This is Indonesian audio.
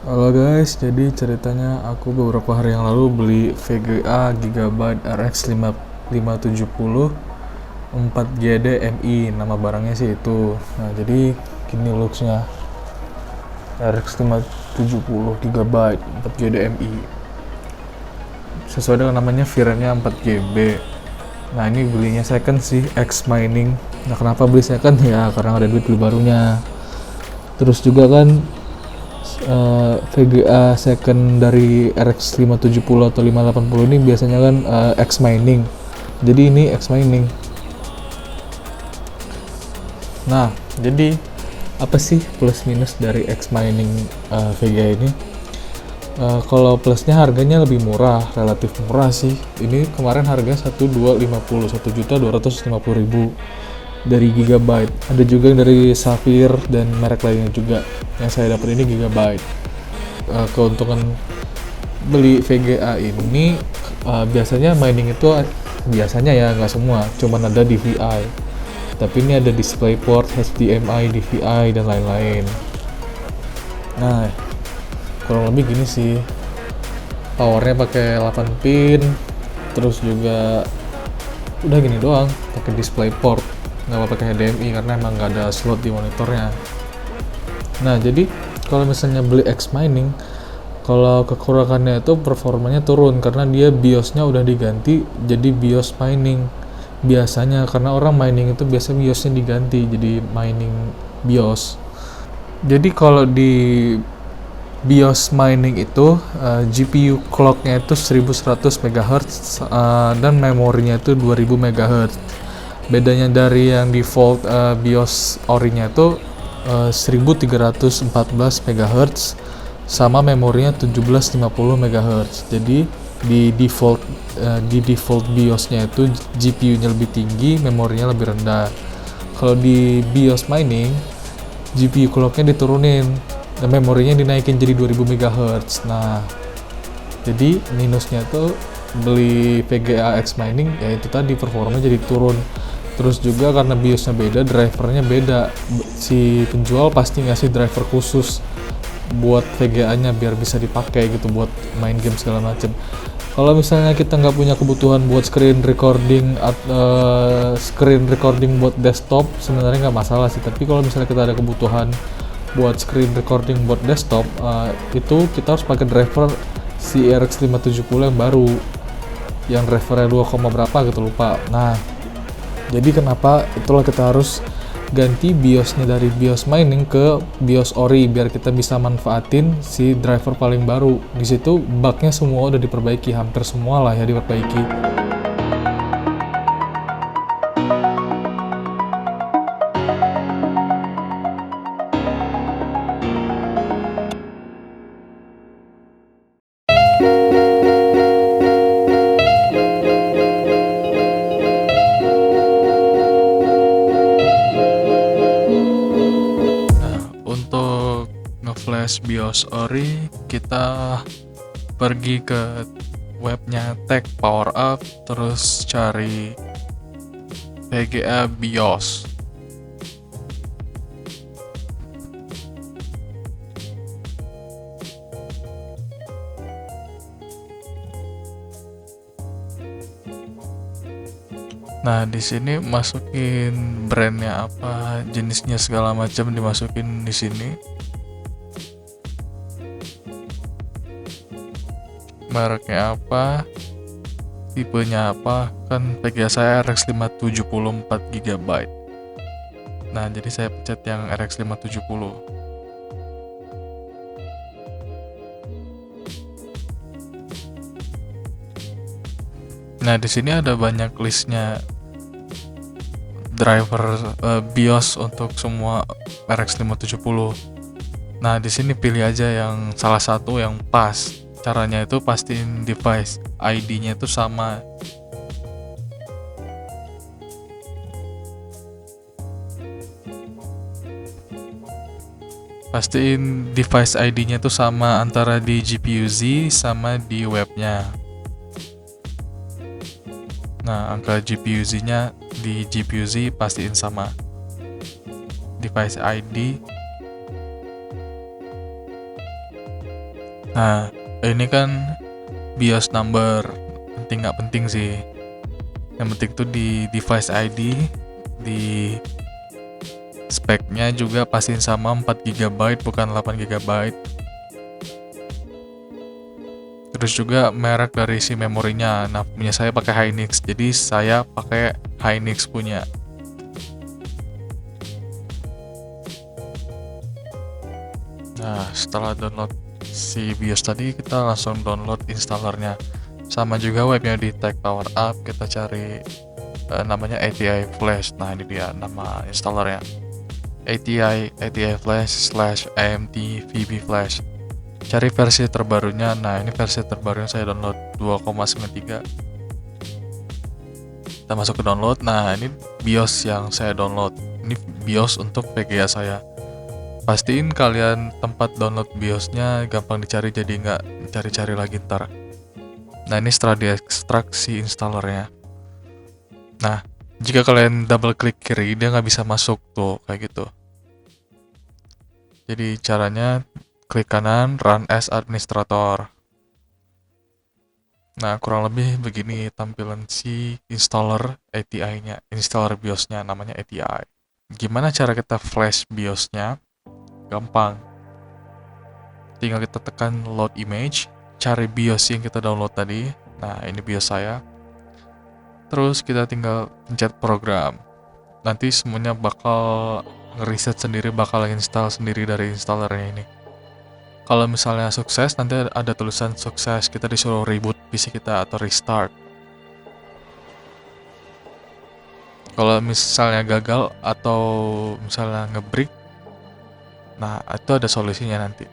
Halo guys, jadi ceritanya aku beberapa hari yang lalu beli VGA Gigabyte RX 5570 4GD MI, nama barangnya sih itu. Nah, jadi gini looksnya RX 570 GB 4GD MI. Sesuai dengan namanya, VRAM-nya 4GB. Nah, ini belinya second sih, X Mining. Nah, kenapa beli second? Ya karena ada duit beli barunya. Terus juga kan VGA second dari RX 570 atau 580 ini biasanya kan X mining. Jadi ini X mining. Nah, jadi apa sih plus minus dari X mining VGA ini? Kalau plusnya harganya lebih murah, relatif murah sih. Ini kemarin harganya 1250, 1.250.000 dari Gigabyte. Ada juga yang dari Sapphire dan merek lainnya juga. Yang saya dapat ini Gigabyte. Keuntungan beli VGA ini biasanya mining itu biasanya ya nggak semua, cuman ada DVI. Tapi ini ada DisplayPort, HDMI, DVI dan lain-lain. Nah, kurang lebih gini sih. Powernya pakai 8 pin, terus juga udah gini doang, pakai DisplayPort, nggak pakai HDMI karena emang nggak ada slot di monitornya. Nah, jadi kalau misalnya beli X Mining, kalau kekurangannya itu performanya turun karena dia BIOS-nya udah diganti jadi BIOS mining. Biasanya karena orang mining itu biasa BIOS-nya diganti jadi mining BIOS. Jadi kalau di BIOS mining itu GPU clock-nya itu 1100 MHz dan memorinya itu 2000 MHz. Bedanya dari yang default BIOS ori-nya itu 1314 MHz sama memorinya 1750 MHz. Jadi di default BIOS-nya itu GPU-nya lebih tinggi, memorinya lebih rendah. Kalau di BIOS mining, GPU clock-nya diturunin dan memorinya dinaikin jadi 2000 MHz. Nah, jadi minusnya tuh beli VGA X Mining ya itu tadi, performanya jadi turun. Terus juga karena BIOS-nya beda, drivernya beda. Si penjual pasti ngasih driver khusus buat VGA-nya biar bisa dipakai gitu buat main game segala macem. Kalau misalnya kita nggak punya kebutuhan buat screen recording buat desktop, sebenarnya nggak masalah sih. Tapi kalau misalnya kita ada kebutuhan buat screen recording buat desktop, itu kita harus pakai driver CRX 570 yang baru, yang drivernya 2, berapa gitu lupa. Nah, jadi kenapa itulah kita harus ganti BIOS-nya dari BIOS mining ke BIOS ori biar kita bisa manfaatin si driver paling baru. Di situ bug-nya semua udah diperbaiki, hampir semua lah ya diperbaiki. Nah, untuk nge-flash BIOS ori, kita pergi ke webnya Tech Power Up, terus cari VGA BIOS. Nah, di sini masukin brandnya apa, jenisnya segala macam dimasukin di sini. Mereknya apa, tipenya apa, kan VGA saya RX 570 4GB. Nah, jadi saya pencet yang RX 570. Nah, di sini ada banyak listnya driver BIOS untuk semua RX 570. Nah, di sini pilih aja yang salah satu yang pas. Caranya itu pastiin device ID-nya itu sama. Pastiin device ID-nya itu sama antara di GPU-Z sama di webnya. Nah, angka GPU-Z-nya di GPU-Z pastiin sama. Device ID Nah, ini kan BIOS number, penting nggak penting sih. Yang penting tuh di device ID, di speknya juga pastiin sama 4 GB bukan 8 GB. Terus juga merek dari si memorinya. Nah, punya saya pakai Hynix, jadi saya pakai Hynix punya. Nah, setelah download si BIOS tadi, kita langsung download installernya. Sama juga webnya di Tech Power Up, kita cari namanya ATI Flash. Nah, ini dia nama installernya. ATI Flash / AMD VB Flash. Cari versi terbarunya. Nah, ini versi terbarunya saya download 2,93. Kita masuk ke download. Nah, ini BIOS yang saya download. Ini BIOS untuk VGA saya. Pastiin kalian tempat download BIOS-nya gampang dicari, jadi nggak cari-cari lagi ntar. Nah, ini setelah diekstrak si installernya. Nah, jika kalian double klik kiri, dia nggak bisa masuk tuh, kayak gitu. Jadi caranya klik kanan, run as administrator. Nah, kurang lebih begini tampilan si installer ATI-nya, installer BIOS-nya, namanya ATI. Gimana cara kita flash BIOS-nya? Gampang. Tinggal kita tekan load image, cari BIOS yang kita download tadi. Nah, ini BIOS saya. Terus kita tinggal pencet program. Nanti semuanya bakal ngereset sendiri, bakal install sendiri dari installernya ini. Kalau misalnya sukses, nanti ada tulisan sukses, kita disuruh reboot PC kita atau restart. Kalau misalnya gagal atau misalnya ngebreak, nah itu ada solusinya nanti.